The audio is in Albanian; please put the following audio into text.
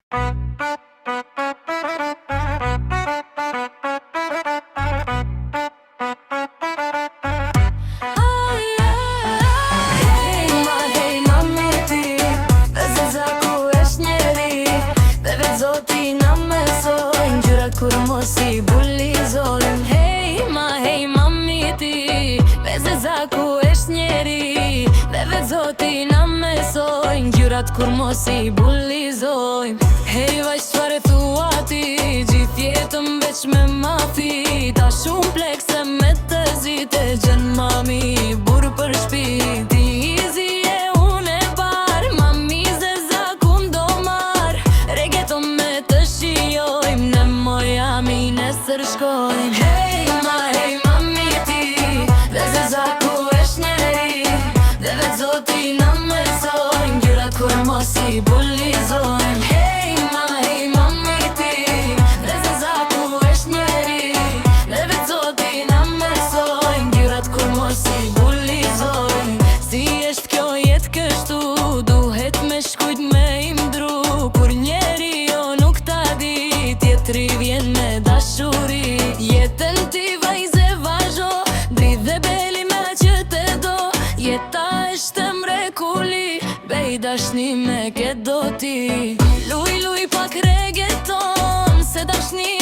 Kur mos I bullizojmë Hej mami ti Vezeza ku esh njeri Dhe vetë zoti na mesojnë Gjyrat kur mos I bullizojmë Hej vaj çfarë thua ti Gjithë jetëm veç me mafi Ta shumë plekse me të zite Gjen mami burë për shpi Ti izi e unë e bar Mami zeza ku ndo mar Regeto me të shiojmë Në moja mi nesër shkojmë Hej mami ti Dhe zeza ku esh njeri Dhe vetë zoti na mesojnë Gjyrat kur mos I bullizojmë Hej mami ti Dhe zeza ku esh njeri Dhe vetë zoti na mesojnë Gjyrat kur mos I bullizojnë Si esht kjo jetë kështu Duhet me shkujt me imdru Kur njeri jo nuk ta di Tjetri vjen me dashuri Jetën ti vajze vazho Dridh dhe beli me që te do Jeta është mrekuli Bej dashni me ke do ti Luj pak reggaeton Se dashni